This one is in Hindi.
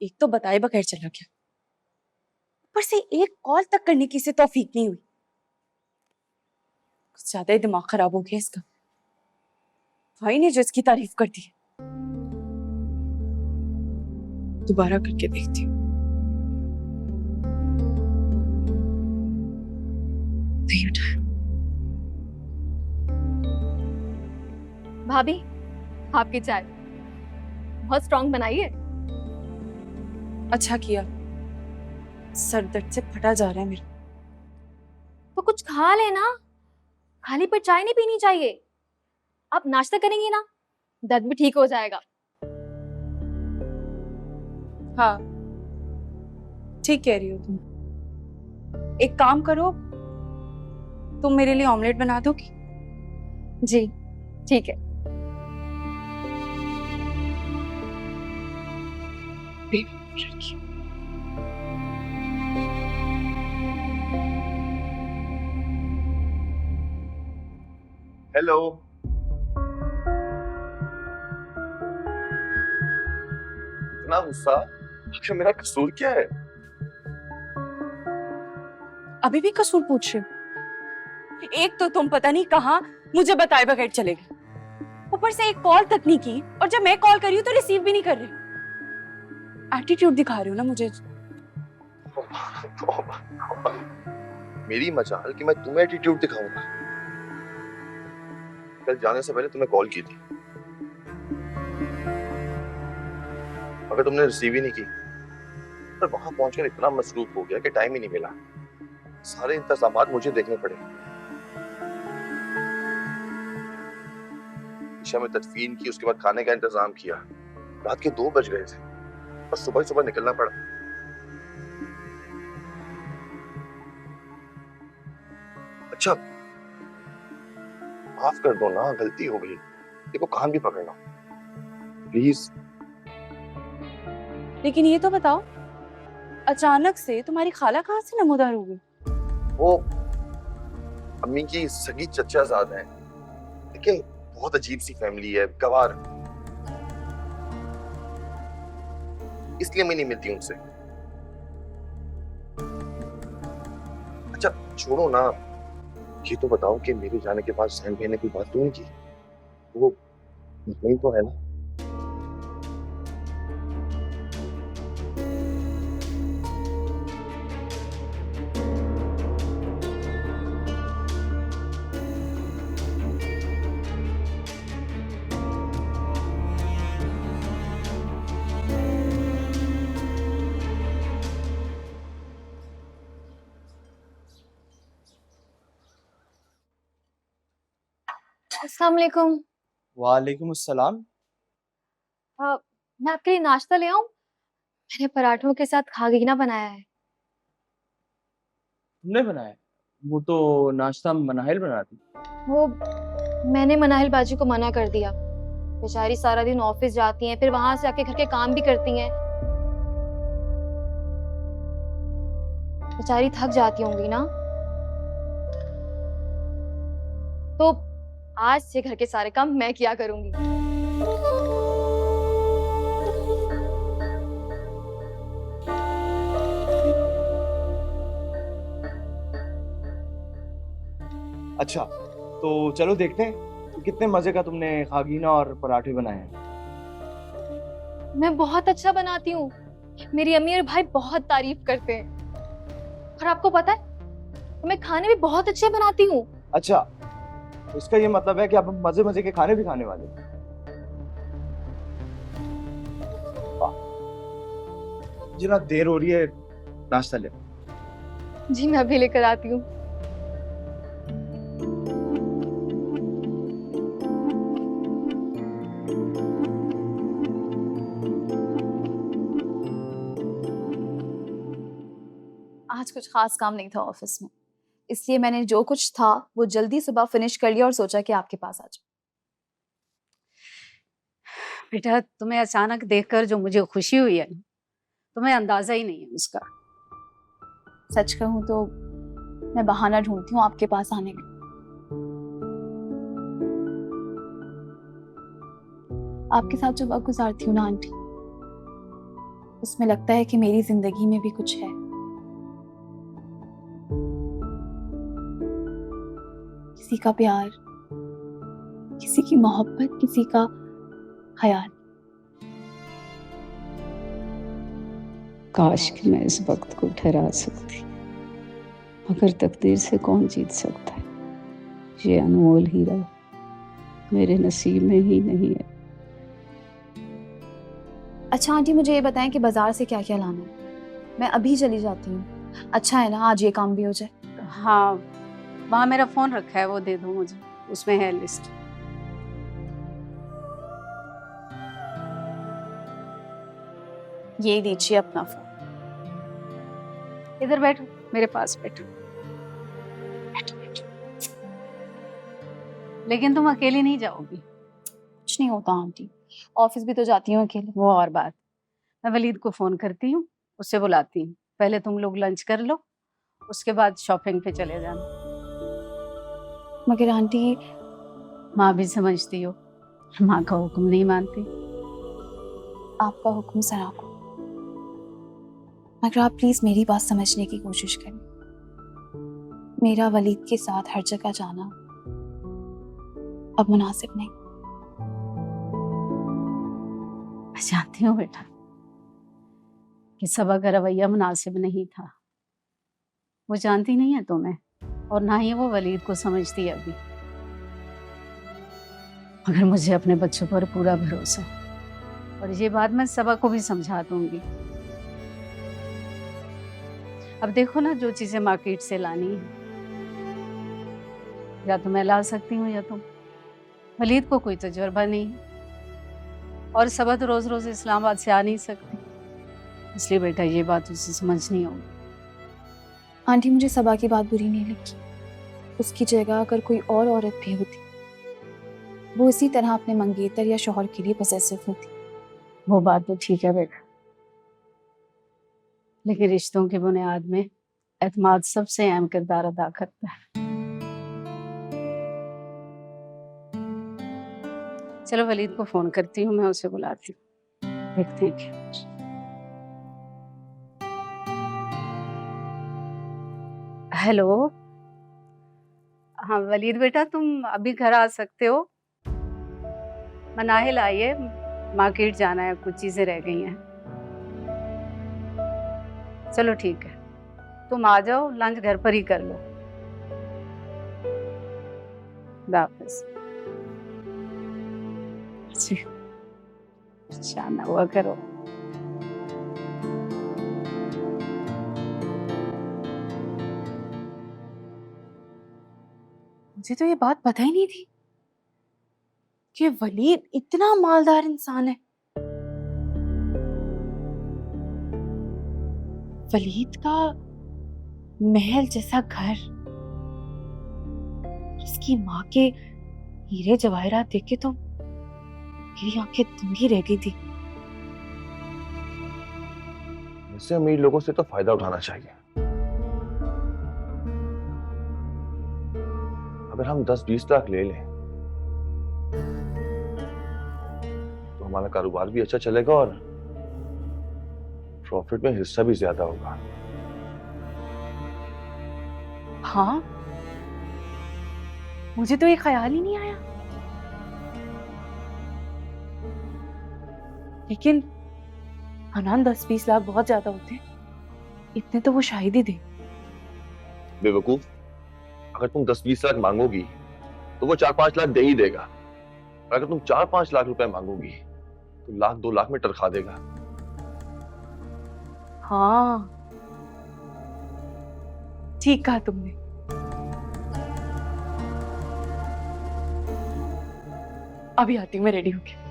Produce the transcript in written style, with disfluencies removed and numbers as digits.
एक तो बताए बगैर चला गया, ऊपर से एक कॉल तक करने की से तौफीक नहीं हुई। कुछ ज्यादा ही दिमाग खराब हो गया इसका। भाई ने जो इसकी तारीफ कर दी, दोबारा करके देखती हूँ। नहीं उठाया। भाभी, आपकी चाय बहुत स्ट्रांग बनाई है। अच्छा किया, सर दर्द से फटा जा रहा है मेरा। तो कुछ खा लेना, खाली पेट चाय नहीं पीनी चाहिए। आप नाश्ता करेंगी ना, दर्द भी ठीक हो जाएगा। हाँ, ठीक कह रही हो तुम। एक काम करो, तुम मेरे लिए ऑमलेट बना दोगी? जी ठीक है। हेलो। इतना गुस्सा, आखिर मेरा कसूर क्या है? अभी भी कसूर पूछ रहे हो? एक तो तुम पता नहीं कहाँ मुझे बताए बगैर चले गए, ऊपर से एक कॉल तक नहीं की, और जब मैं कॉल करी हूँ तो रिसीव भी नहीं कर रहे। एटीट्यूड दिखा रहे हो ना मुझे। मेरी मजाल कि मैं तुम्हें एटीट्यूड दिखाऊंगा। कल जाने से पहले तुम्हें कॉल की थी, मगर तुमने रिसीव ही नहीं की। पर वहां पहुंचकर इतना मसरूफ हो गया कि टाइम ही नहीं मिला। सारे इंतजामात मुझे देखने पड़े। ईशा में तदफीन की, उसके बाद खाने का इंतजाम किया। रात के 2 बज गए थे और सुबह सुबह निकलना पड़ा। अच्छा, माफ कर दो ना, गलती हो गई। देखो कान भी पकड़ना प्लीज। लेकिन ये तो बताओ, अचानक से तुम्हारी खाला कहाँ से नमोदार हो गई? वो अम्मी की सगी चचाजाद हैं, लेकिन बहुत अजीब सी फैमिली है, गवार। इसलिए मैं नहीं मिलती उनसे। अच्छा छोड़ो ना, ये तो बताओ कि मेरे जाने के बाद सहन भाई ने कोई बात तो नहीं की? वो नहीं तो है ना? अस्सलाम वालेकुम। वालेकुम अस्सलाम। मैं आपके लिए नाश्ता ले आऊं? मैंने पराठों के साथ खागीना बनाया है। तुमने बनाया? वो तो नाश्ता मनाहिल बनाती। वो मैंने मनाहिल बाजी को मना कर दिया। बेचारी सारा दिन ऑफिस जाती हैं, फिर वहां से आके घर के काम भी करती हैं। बेचारी थक जाती होंगी ना। तो आज से घर के सारे काम मैं किया करूंगी। अच्छा, तो चलो देखते हैं कि कितने मजे का तुमने खागीना और पराठे बनाए हैं। मैं बहुत अच्छा बनाती हूँ। मेरी अम्मी और भाई बहुत तारीफ करते हैं। और आपको पता है, मैं खाने भी बहुत अच्छे बनाती हूँ। अच्छा, तो इसका ये मतलब है कि आप मजे मजे के खाने भी खाने वाले हो। जितना देर हो रही है, नाश्ता ले। जी मैं अभी लेकर आती हूँ। आज कुछ खास काम नहीं था ऑफिस में, इसलिए मैंने जो कुछ था वो जल्दी सुबह फिनिश कर लिया और सोचा कि आपके पास आ जाऊं। बेटा, तुम्हें अचानक देखकर जो मुझे खुशी हुई है ना, तुम्हें अंदाजा ही नहीं है उसका। सच कहूं तो मैं बहाना ढूंढती हूँ आपके पास आने का। आपके साथ जो वक्त गुजारती हूँ ना आंटी, उसमें लगता है कि मेरी जिंदगी में भी कुछ है। किसी का प्यार, किसी की मोहब्बत, किसी का ख्याल। काश कि मैं इस वक्त को ठहरा सकती, मगर तकदीर से कौन जीत सकता है। ये अनमोल हीरा मेरे नसीब में ही नहीं है। अच्छा आंटी, मुझे ये बताएं कि बाजार से क्या क्या लाना है। मैं अभी चली जाती हूँ। अच्छा है ना, आज ये काम भी हो जाए। हाँ, वहाँ मेरा फोन रखा है, वो दे दो मुझे, उसमें है लिस्ट। ये दीजिए अपना फोन। इधर बैठो, मेरे पास बैठो। लेकिन तुम अकेली नहीं जाओगी। कुछ नहीं होता आंटी, ऑफिस भी तो जाती हूँ अकेले। वो और बात, मैं वलीद को फोन करती हूँ, उससे बुलाती हूँ। पहले तुम लोग लंच कर लो, उसके बाद शॉपिंग पे चले जाना। मगर आंटी, माँ भी समझती हो, माँ का हुक्म नहीं मानती। आपका हुक्म सराको, मगर आप प्लीज मेरी बात समझने की कोशिश करें। मेरा वलीद के साथ हर जगह जाना अब मुनासिब नहीं। मैं जानती हूँ बेटा कि सबा का रवैया मुनासिब नहीं था। वो जानती नहीं है तुम्हें, और ना ही वो वलीद को समझती है अभी। मगर मुझे अपने बच्चों पर पूरा भरोसा है, और ये बात मैं सबा को भी समझा दूंगी। अब देखो ना, जो चीजें मार्केट से लानी है, या तो मैं ला सकती हूँ या तुम। वलीद को कोई तजुर्बा नहीं, और सबा तो रोज रोज इस्लामाबाद से आ नहीं सकती, इसलिए बेटा ये बात उसे समझनी होगी। आंटी, मुझे सबा की बात बुरी नहीं लगी। उसकी जगह अगर कोई और औरत भी होती, वो इसी तरह अपने मंगेतर या शौहर के लिए पॉसेसिव होती। वो बात तो ठीक है बेटा, लेकिन रिश्तों की बुनियाद में एतमाद सबसे अहम किरदार अदा करता है। चलो वलीद को फोन करती हूँ, मैं उसे बुलाती हूँ, देखते हैं क्या। हेलो, हाँ वलीद बेटा, तुम अभी घर आ सकते हो? मनाहिल आई है, मार्केट जाना है, कुछ चीजें रह गई हैं। चलो ठीक है, तुम आ जाओ, लंच घर पर ही कर लो। खुदा हाफिज। शाना हुआ करो। मुझे तो ये बात पता ही नहीं थी कि वलीद इतना मालदार इंसान है। वलीद का महल जैसा घर, उसकी माँ के हीरे जवाहरात देख के तो मेरी आंखें धुंधी रह गई थी। ऐसे अमीर लोगों से तो फायदा उठाना चाहिए। अगर हम 10-20 लाख ले लें तो हमारा कारोबार भी अच्छा चलेगा और प्रॉफिट में हिस्सा भी ज्यादा होगा। हाँ, मुझे तो ये ख्याल ही नहीं आया। लेकिन हनान 10-20 लाख बहुत ज्यादा होते हैं, इतने तो वो शायद ही दे। बेवकूफ, अगर तुम 10-20 लाख मांगोगी तो वो 4-5 लाख दे ही देगा। और अगर तुम 4-5 लाख रुपए मांगोगी तो 1-2 लाख में टरखा देगा। हाँ, ठीक कहा तुमने। अभी आती हूँ मैं रेडी होके।